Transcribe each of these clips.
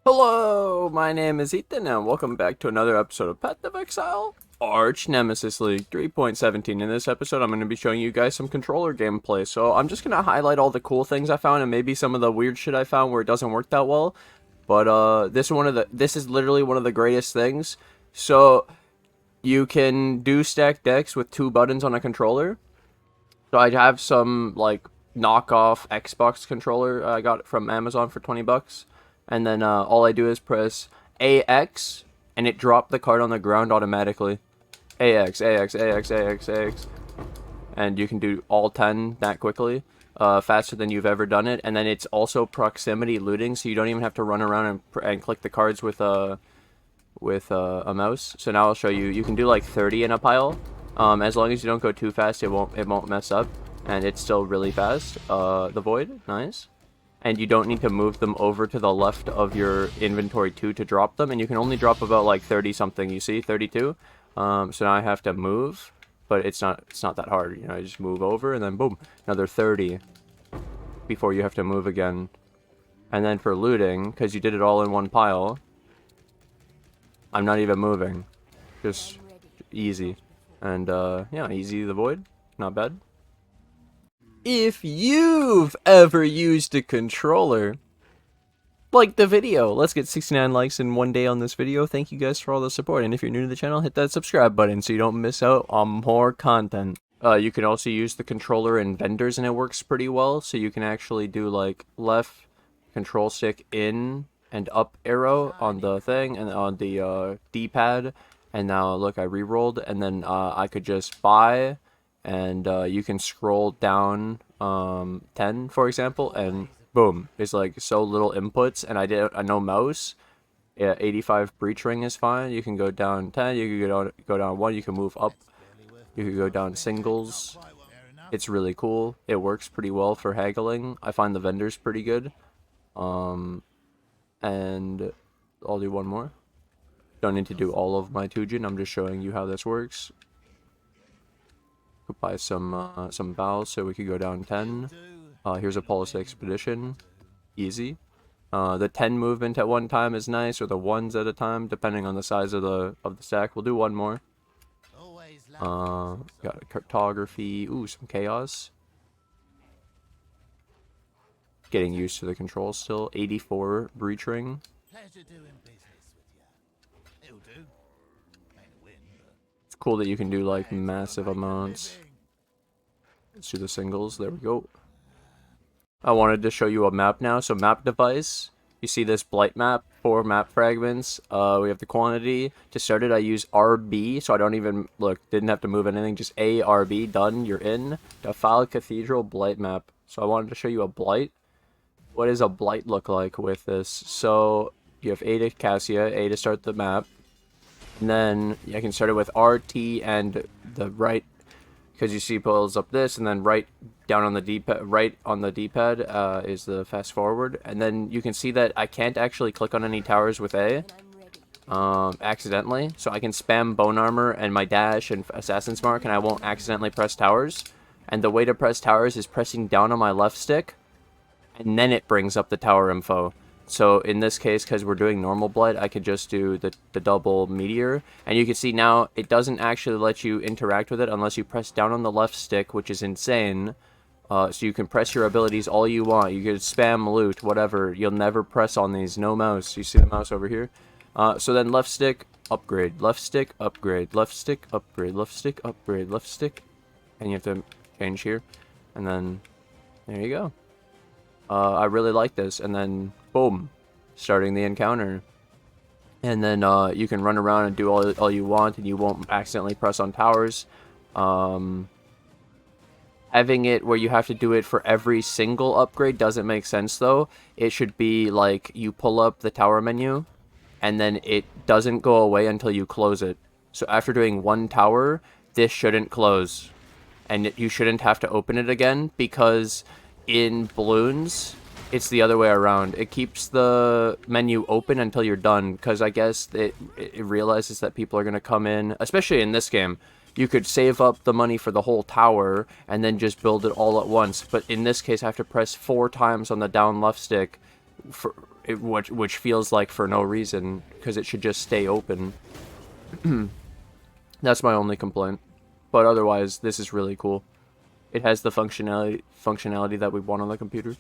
Hello, my name is Ethan, and welcome back to another episode of Path of Exile, Arch Nemesis League 3.17. In this episode, I'm going to be showing you guys some controller gameplay, so I'm just going to highlight all the cool things I found and maybe some of the weird shit I found where it doesn't work that well. But this is literally one of the greatest things. So you can do stack decks with 2 buttons on a controller. So I have some like knockoff Xbox controller I got from Amazon for 20 bucks. And then all I do is press AX, and it dropped the card on the ground automatically. AX, AX, AX, AX, AX. And you can do all 10 that quickly, faster than you've ever done it. And then it's also proximity looting, so you don't even have to run around and click the cards with a mouse. So now I'll show you. You can do like 30 in a pile. As long as you don't go too fast, it won't mess up, and it's still really fast. The Void, nice. And you don't need to move them over to the left of your inventory too to drop them, and you can only drop about like 30 something. You see, 32. So now I have to move, but it's not that hard. You know, I just move over and then boom, another 30 before you have to move again. And then for looting, because you did it all in one pile, I'm not even moving, just easy. And yeah, easy the Void, not bad. If you've ever used a controller, like the video. Let's get 69 likes in one day on this video. Thank you guys for all the support. And if you're new to the channel, hit that subscribe button so you don't miss out on more content. You can also use the controller in vendors, and it works pretty well. So you can actually do like left control stick in and up arrow on the thing and on the D-pad. And now look, I re-rolled, and then I could just buy. And you can scroll down 10, for example, and boom, it's like so little inputs, and I know mouse. Yeah, 85 breach ring is fine. You can go down 10, you can go down 1, you can move up, you can go down singles. It's really cool. It works pretty well for haggling. I find the vendors pretty good. And I'll do one more. Don't need to do all of my Tujin, I'm just showing you how this works. Could buy some bows so we could go down 10. Here's a Policy Expedition. Easy. The 10 movement at one time is nice, or the 1s at a time, depending on the size of the stack. We'll do one more. Got cartography. Ooh, some chaos. Getting used to the controls still. 84 breach ring. It's cool that you can do like massive amounts. Let's do the singles. There we go. I wanted to show you a map now. So map device. You see this Blight map, 4 map fragments. We have the quantity. To start it, I use RB, so I don't even, look, didn't have to move anything. Just ARB, done, you're in. Defile Cathedral Blight map. So I wanted to show you a Blight. What does a Blight look like with this? So you have A to Cassia, A to start the map. And then I can start it with RT and the right, because you see it pulls up this, and then right down on the D-pad, right on the D-pad is the fast forward. And then you can see that I can't actually click on any towers with A accidentally. So I can spam Bone Armor and my dash and Assassin's Mark, and I won't accidentally press towers. And the way to press towers is pressing down on my left stick, and then it brings up the tower info. So in this case, because we're doing normal Blight, I could just do the double meteor. And you can see now it doesn't actually let you interact with it unless you press down on the left stick, which is insane. So you can press your abilities all you want. You could spam loot, whatever. You'll never press on these. No mouse. You see the mouse over here? So then left stick, upgrade. Left stick, upgrade. Left stick, upgrade. Left stick, upgrade. Left stick. And you have to change here. And then there you go. I really like this. And then boom, starting the encounter. And then you can run around and do all you want, and you won't accidentally press on towers. Having it where you have to do it for every single upgrade doesn't make sense, though. It should be like you pull up the tower menu, and then it doesn't go away until you close it. So after doing one tower, this shouldn't close. And you shouldn't have to open it again, because in balloons, it's the other way around. It keeps the menu open until you're done, because I guess it realizes that people are going to come in, especially in this game. You could save up the money for the whole tower and then just build it all at once. But in this case, I have to press 4 times on the down left stick which feels like for no reason, because it should just stay open. That's my only complaint. But otherwise, this is really cool. It has the functionality that we want on the computer.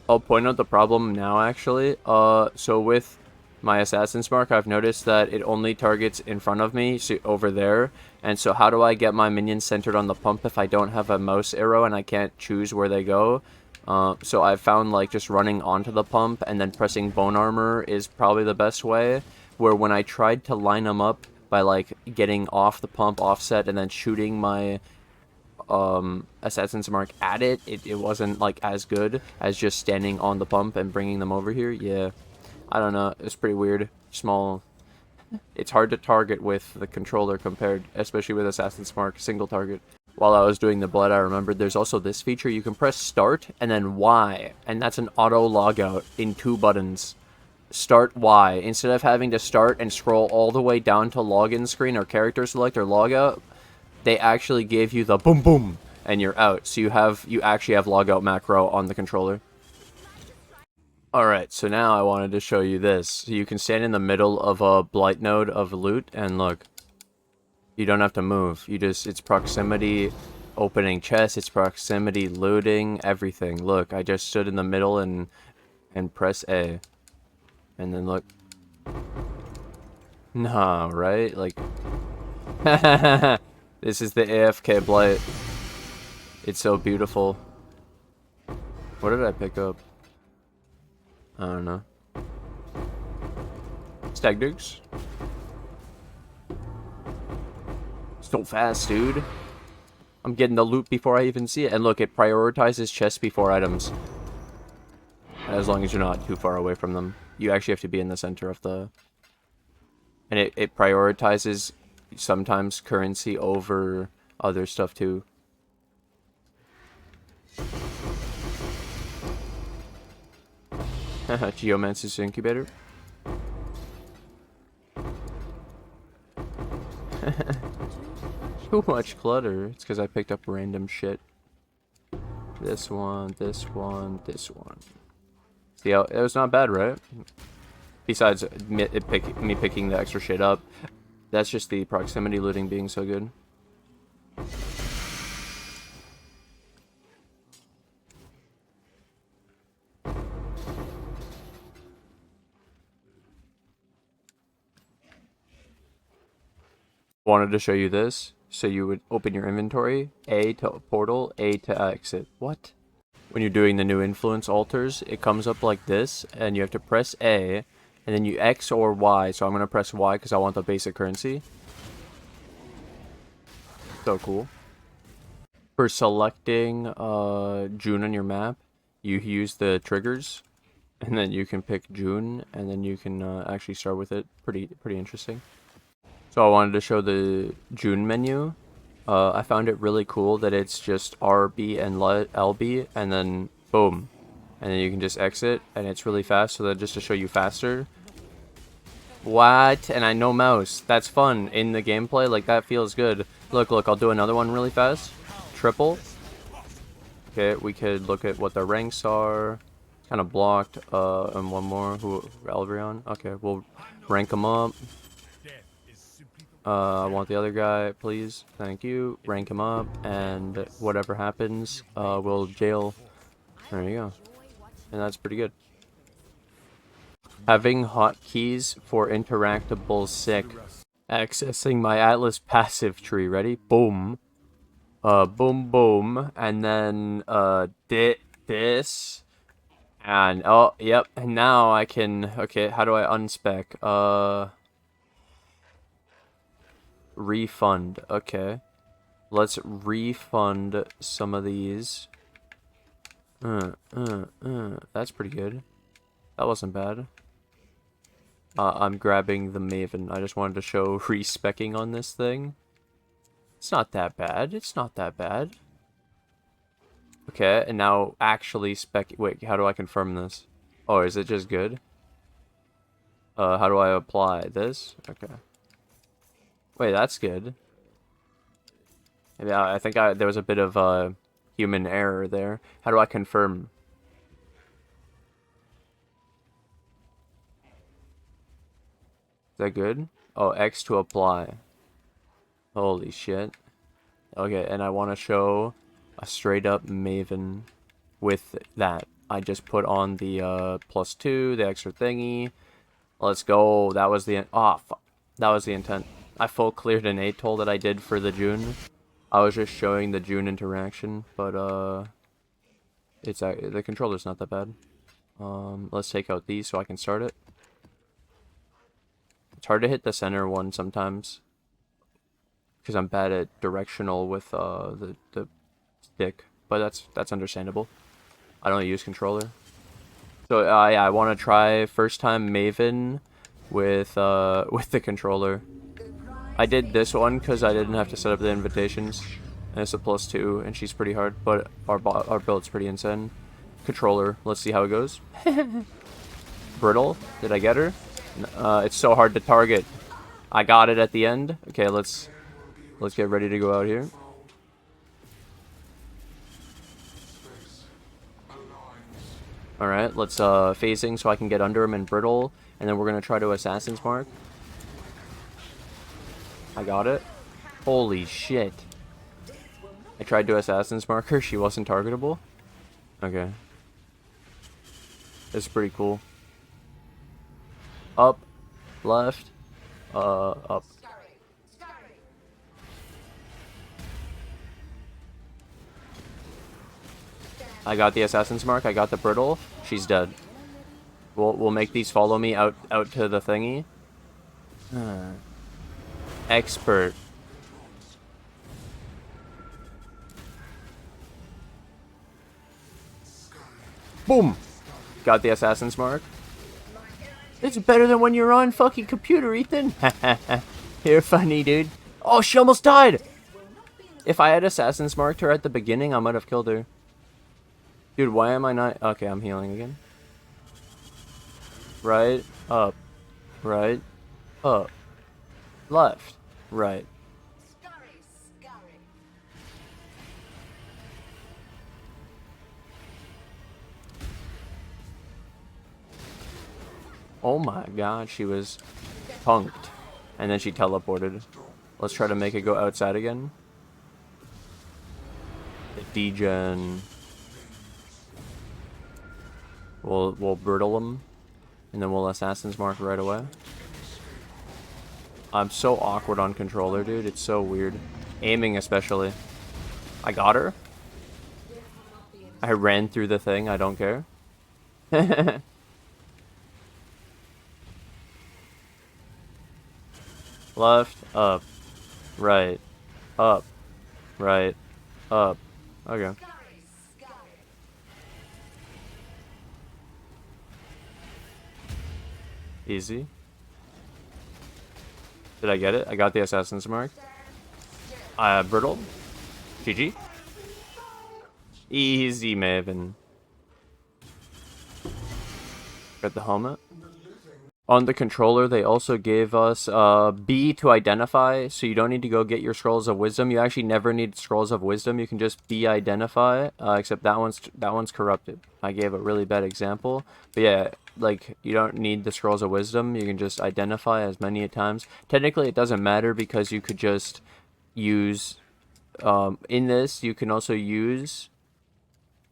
I'll point out the problem now, actually. So with my Assassin's Mark, I've noticed that it only targets in front of me, so over there. And so how do I get my minions centered on the pump if I don't have a mouse arrow and I can't choose where they go? So I've found, like, just running onto the pump and then pressing bone armor is probably the best way. Where when I tried to line them up by, like, getting off the pump offset and then shooting my Assassin's Mark at it, it wasn't, like, as good as just standing on the pump and bringing them over here. Yeah, I don't know, it's pretty weird. Small, it's hard to target with the controller compared, especially with Assassin's Mark single target. While I was doing the blood, I remembered there's also this feature. You can press start and then Y, and that's an auto logout in 2 buttons. Start Y. Instead of having to start and scroll all the way down to login screen or character select or logout, they actually gave you the boom boom and you're out. So you actually have logout macro on the controller. Alright, so now I wanted to show you this. So you can stand in the middle of a blight node of loot and look. You don't have to move. It's proximity opening chests, it's proximity looting, everything. Look, I just stood in the middle and press A. And then look. Nah, right? Like this is the AFK Blight. It's so beautiful. What did I pick up? I don't know. Stag Dukes? So fast, dude. I'm getting the loot before I even see it. And look, it prioritizes chests before items. As long as you're not too far away from them. You actually have to be in the center of the... And it prioritizes sometimes currency over other stuff too. Geomancer's Incubator. Too much clutter. It's because I picked up random shit. This one, this one, this one. See how it was not bad, right? Besides me picking the extra shit up. That's just the proximity looting being so good. Wanted to show you this. So you would open your inventory, A to portal, A to exit. What? When you're doing the new influence altars, it comes up like this, and you have to press A, and then you X or Y. So I'm going to press Y because I want the basic currency. So cool. For selecting June on your map, you use the triggers, and then you can pick June, and then you can actually start with it. Pretty interesting. So I wanted to show the June menu. I found it really cool that it's just RB and LB, and then boom. And then you can just exit, and it's really fast, so that just to show you faster. What? And I know mouse. That's fun in the gameplay, like that feels good. Look, I'll do another one really fast. Triple. Okay, we could look at what the ranks are. Kind of blocked, and one more, Elbrion. Okay, we'll rank them up. I want the other guy, please. Thank you. Rank him up, and whatever happens, we'll jail. There you go. And that's pretty good. Having hotkeys for interactable sick. Accessing my Atlas passive tree. Ready? Boom. Boom, boom. And then, this. And, oh, yep. And now I can, okay, how do I unspec? Refund. Okay. Let's refund some of these. That's pretty good. That wasn't bad. I'm grabbing the Maven. I just wanted to show respecking on this thing. It's not that bad. It's not that bad. Okay, and now actually spec... Wait, how do I confirm this? Oh, is it just good? How do I apply this? Okay. Wait, that's good. Yeah, I think there was a bit of human error there. How do I confirm? that good? Oh, X to apply. Holy shit. Okay, and I want to show a straight up Maven with that. I just put on the +2, the extra thingy. Let's go. That was the that was the intent. I full cleared an 8 toll that I did for the June. I was just showing the June interaction, but it's the controller's not that bad. Let's take out these so I can start it. It's hard to hit the center one sometimes because I'm bad at directional with the stick, but that's understandable. I don't use controller. So yeah, I want to try first time Maven with the controller. I did this one because I didn't have to set up the invitations, and it's a +2, and she's pretty hard, but our build's pretty insane. Controller, let's see how it goes. Brittle, did I get her? It's so hard to target. I got it at the end. Okay, let's get ready to go out here. Alright, let's phasing so I can get under him and brittle, and then we're gonna try to Assassin's Mark. I got it. Holy shit. I tried to Assassin's Mark her, she wasn't targetable. Okay. It's pretty cool. Up, left, up. I got the Assassin's Mark, I got the brittle, she's dead. We'll make these follow me out to the thingy. Expert. Boom! Got the Assassin's Mark. It's better than when you're on fucking computer, Ethan. You're funny, dude. Oh, she almost died! If I had Assassin's Marked her at the beginning, I might have killed her. Dude, why am I not... Okay, I'm healing again. Right, up, right, up, left, right. Oh my god, she was punked. And then she teleported. Let's try to make it go outside again. The degen. We'll brittle him. And then we'll Assassin's Mark right away. I'm so awkward on controller, dude. It's so weird. Aiming especially. I got her. I ran through the thing. I don't care. Left, up, right, up, right, up. Okay. Easy. Did I get it? I got the Assassin's Mark. Brittle. GG. Easy, Maven. Got the helmet. On the controller, they also gave us B to identify, so you don't need to go get your Scrolls of Wisdom. You actually never need Scrolls of Wisdom. You can just B identify, except that one's corrupted. I gave a really bad example, but yeah, like you don't need the Scrolls of Wisdom. You can just identify as many times. Technically, it doesn't matter because you could just use in this. You can also use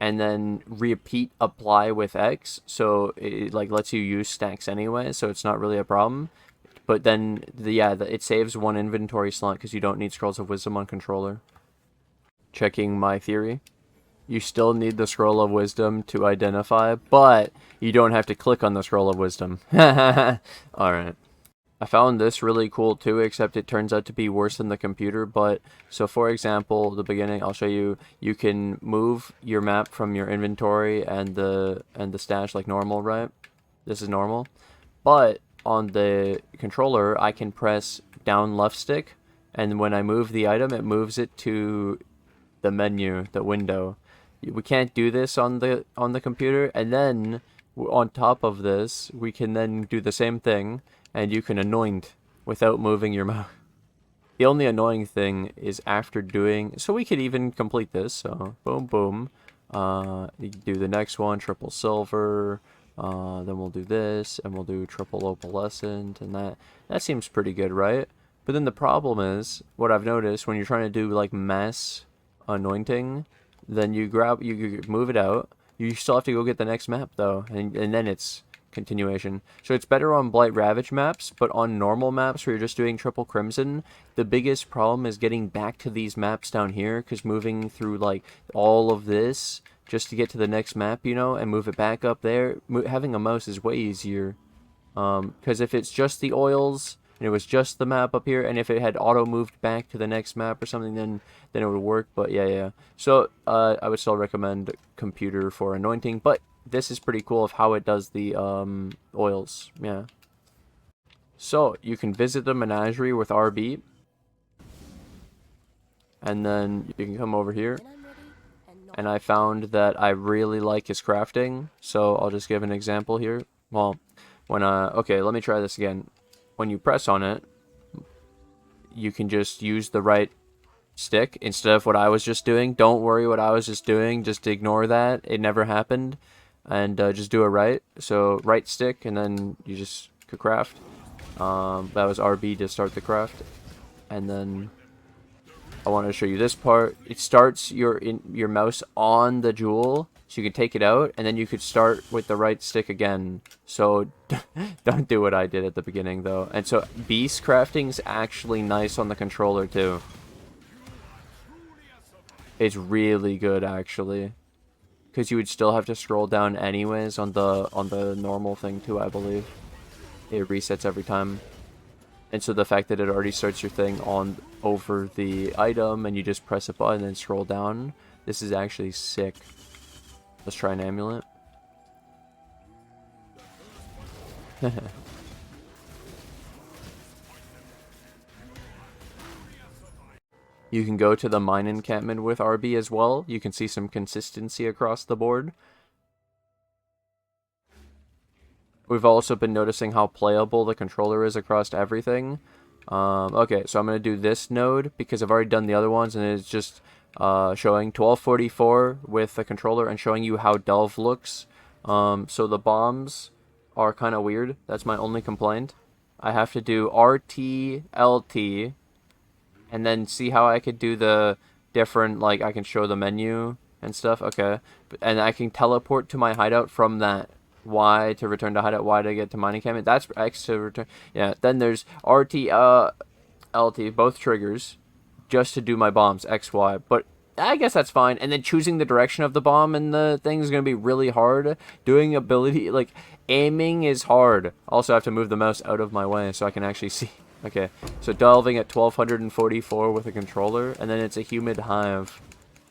and then repeat apply with X, so it like lets you use stacks anyway, so it's not really a problem. But then it saves one inventory slot because you don't need Scrolls of Wisdom on controller. Checking my theory. You still need the Scroll of Wisdom to identify, but you don't have to click on the Scroll of Wisdom. Alright. I found this really cool too, except it turns out to be worse than the computer. But so for example, the beginning, I'll show you. You can move your map from your inventory and the stash like normal, right? This is normal. But on the controller, I can press down left stick, and when I move the item, it moves it to the menu, the window. We can't do this on the computer, and then on top of this, we can then do the same thing. And you can anoint without moving your mouse. The only annoying thing is after doing... So we could even complete this. So, boom, boom. You do the next one, triple silver. Then we'll do this, and we'll do triple opalescent, and that seems pretty good, right? But then the problem is, what I've noticed, when you're trying to do like mass anointing, then you move it out. You still have to go get the next map though, and then it's continuation. So it's better on Blight Ravage maps, but on normal maps where you're just doing triple crimson, the biggest problem is getting back to these maps down here, because moving through like all of this just to get to the next map, you know, and move it back up there, having a mouse is way easier. Because if it's just the oils, and it was just the map up here, and if it had auto moved back to the next map or something, then it would work. But yeah. So I would still recommend computer for anointing, but this is pretty cool of how it does the oils. Yeah. So you can visit the menagerie with RB, and then you can come over here. And I found that I really like his crafting, so I'll just give an example here. Well, okay, let me try this again. When you press on it, you can just use the right stick instead of what I was just doing. Don't worry what I was just doing, just ignore that. It never happened. And just do it right. So right stick, and then you just could craft. That was RB to start the craft. And then I want to show you this part. It starts your mouse on the jewel, so you can take it out, and then you could start with the right stick again. So don't do what I did at the beginning, though. And so beast crafting's actually nice on the controller too. It's really good, actually, because you would still have to scroll down anyways on the normal thing too, I believe. It resets every time. And so the fact that it already starts your thing over the item, and you just press a button and scroll down, this is actually sick. Let's try an amulet. You can go to the mine encampment with RB as well. You can see some consistency across the board. We've also been noticing how playable the controller is across everything. Okay, so I'm going to do this node because I've already done the other ones, and it's just showing 1244 with the controller and showing you how Delve looks. So the bombs are kind of weird. That's my only complaint. I have to do RT, LT, and then see how I could do the different, like I can show the menu and stuff. Okay, and I can teleport to my hideout from that. Y to return to hideout, Y to get to mining encampment. That's X to return. Yeah, then there's RT, LT, both triggers, just to do my bombs, X, Y. But I guess that's fine. And then choosing the direction of the bomb and the thing is going to be really hard. Doing ability, like, aiming is hard. Also, I have to move the mouse out of my way so I can actually see. Okay, so delving at 1244 with a controller, and then it's a humid hive.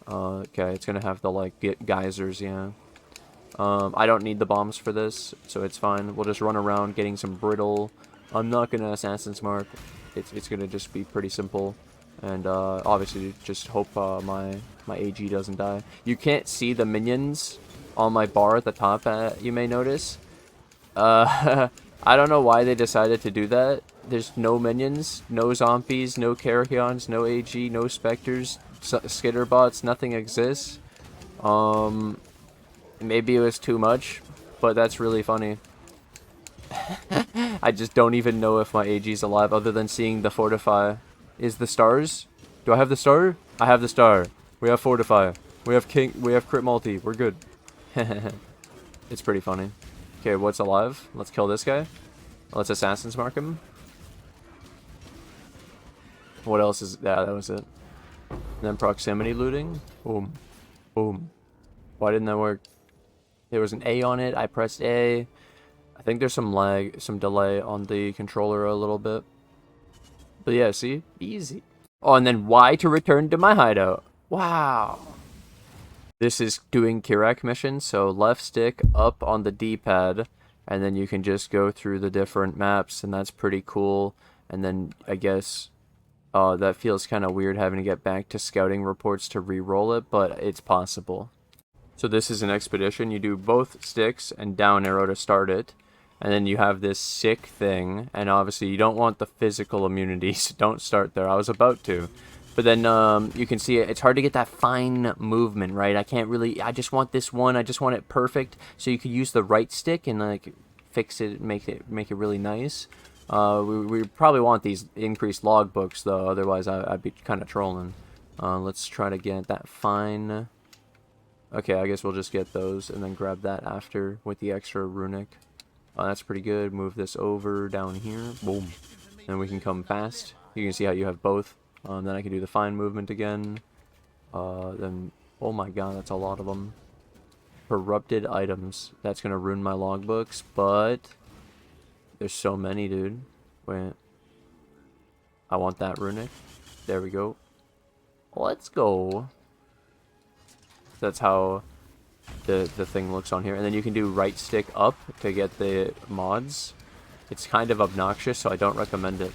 Okay, it's going to have the, like, geysers, yeah. I don't need the bombs for this, so it's fine. We'll just run around getting some brittle. I'm not going to Assassin's Mark. It's going to just be pretty simple. And obviously just hope my AG doesn't die. You can't see the minions on my bar at the top, you may notice. I don't know why they decided to do that. There's no minions, no zombies, no Carrions, no AG, no Spectres, Skitterbots, nothing exists. Maybe it was too much, but that's really funny. I just don't even know if my AG's alive other than seeing the fortify. Is the stars? Do I have the star? I have the star. We have fortify. We have crit multi. We're good. It's pretty funny. Okay, what's alive? Let's kill this guy. Let's Assassin's Mark him. What else is... Yeah, that was it. And then proximity looting. Boom. Boom. Why didn't that work? There was an A on it. I pressed A. I think there's some lag, some delay on the controller a little bit. But yeah, see? Easy. Oh, and then Y to return to my hideout. Wow. This is doing Kirak missions, so left stick up on the D-pad, and then you can just go through the different maps, and that's pretty cool. And then, I guess, that feels kind of weird having to get back to scouting reports to re-roll it, but it's possible. So this is an expedition. You do both sticks and down arrow to start it. And then you have this sick thing. And obviously you don't want the physical immunity, so don't start there. I was about to. But then you can see it's hard to get that fine movement, right? I just want this one, I just want it perfect. So you could use the right stick and like fix it, make it really nice. We probably want these increased logbooks though, otherwise I'd be kind of trolling. Let's try to get that fine. Okay, I guess we'll just get those and then grab that after with the extra runic. That's pretty good. Move this over down here. Boom. Then we can come fast. You can see how you have both. Then I can do the fine movement again. Then, oh my god, that's a lot of them. Corrupted items. That's going to ruin my logbooks, but there's so many, dude. Wait. I want that runic. There we go. Let's go. That's how the thing looks on here. And then you can do right stick up to get the mods. It's kind of obnoxious, so I don't recommend it.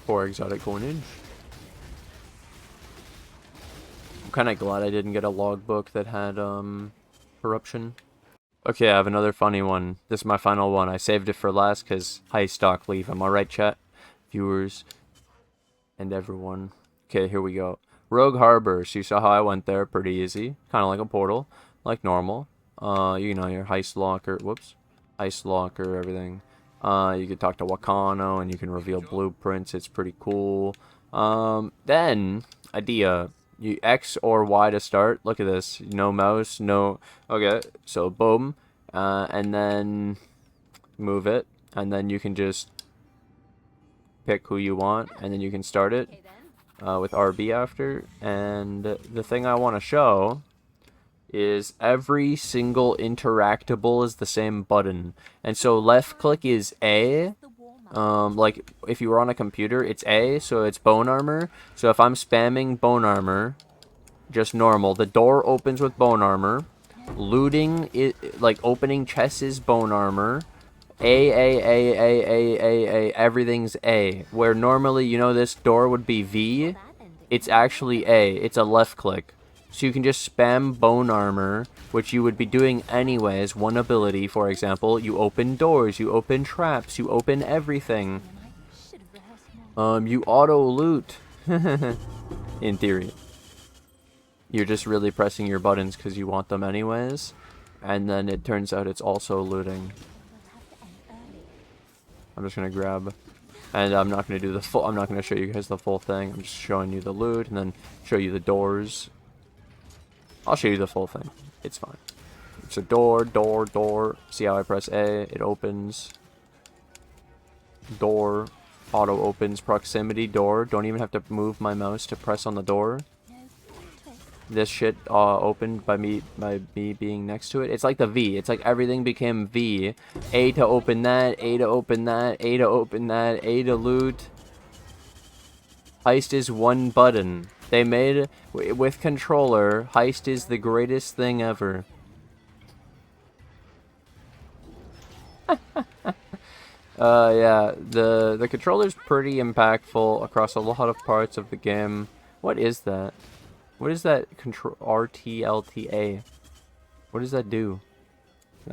For exotic coinage. I'm kind of glad I didn't get a logbook that had corruption. Okay, I have another funny one. This is my final one. I saved it for last because high stock leave. Am I right, chat? Viewers and everyone. Okay, here we go. Rogue Harbor. So you saw how I went there. Pretty easy. Kind of like a portal. Like normal. You know, your heist locker. Whoops. Heist locker, everything. You can talk to Wakano and you can reveal blueprints. It's pretty cool. Then, idea. You X or Y to start. Look at this. No mouse, no... Okay, so boom. And then move it. And then you can just pick who you want. And then you can start it with RB after. And the thing I want to show is every single interactable is the same button. And so left click is A. Like if you were on a computer, it's A, so it's bone armor. So if I'm spamming bone armor, just normal, the door opens with bone armor. Looting, like opening chests is bone armor. A, everything's A. Where normally, you know, this door would be V, it's actually A. It's a left click. So you can just spam bone armor, which you would be doing anyways. One ability, for example, you open doors, you open traps, you open everything. You auto loot. In theory. You're just really pressing your buttons because you want them anyways. And then it turns out it's also looting. I'm just gonna grab, and I'm not gonna do the full, I'm not gonna show you guys the full thing. I'm just showing you the loot and then show you the doors. I'll show you the full thing. It's fine. It's a door. See how I press A? It opens. Door. Auto opens. Proximity door. Don't even have to move my mouse to press on the door. This shit opened by me being next to it. It's like the V. It's like everything became V. A to open that. A to open that. A to open that. A to loot. Heist is one button. They made, with controller, Heist is the greatest thing ever. Yeah, the controller's pretty impactful across a lot of parts of the game. What is that? What is that control RTLTA? What does that do?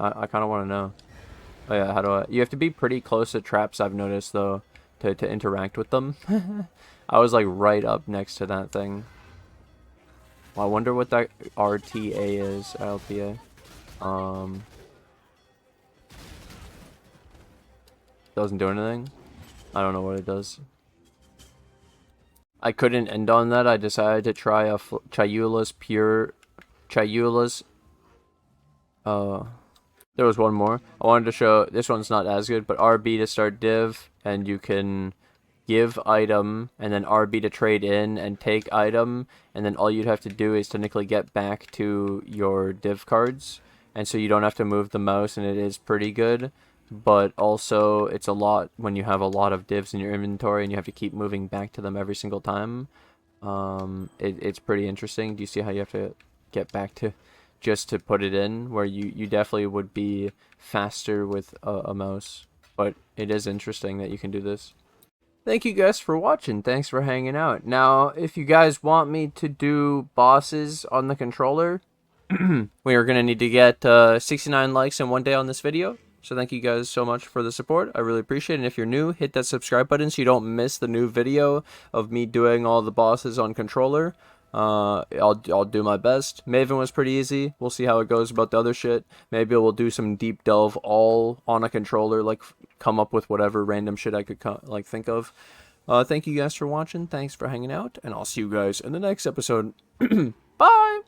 I kind of want to know. Oh yeah, how do I? You have to be pretty close to traps, I've noticed, though, to interact with them. I was like right up next to that thing. Well, I wonder what that RTA is. LTA. Doesn't do anything. I don't know what it does. I couldn't end on that. I decided to try a Chayula's pure. Chayula's. There was one more. I wanted to show. This one's not as good, but RB to start div, and you can give item, and then RB to trade in and take item, and then all you'd have to do is technically get back to your div cards, and so you don't have to move the mouse, and it is pretty good. But also, it's a lot when you have a lot of divs in your inventory and you have to keep moving back to them every single time. It's pretty interesting. Do you see how you have to get back to just to put it in? Where you definitely would be faster with a mouse. But it is interesting that you can do this. Thank you guys for watching. Thanks for hanging out. Now, if you guys want me to do bosses on the controller, We are going to need to get 69 likes in one day on this video. So thank you guys so much for the support. I really appreciate it. And if you're new, hit that subscribe button so you don't miss the new video of me doing all the bosses on controller. I'll do my best. Maven was pretty easy. We'll see how it goes about the other shit. Maybe we'll do some deep delve all on a controller, like come up with whatever random shit I could think of. Thank you guys for watching. Thanks for hanging out, and I'll see you guys in the next episode. Bye!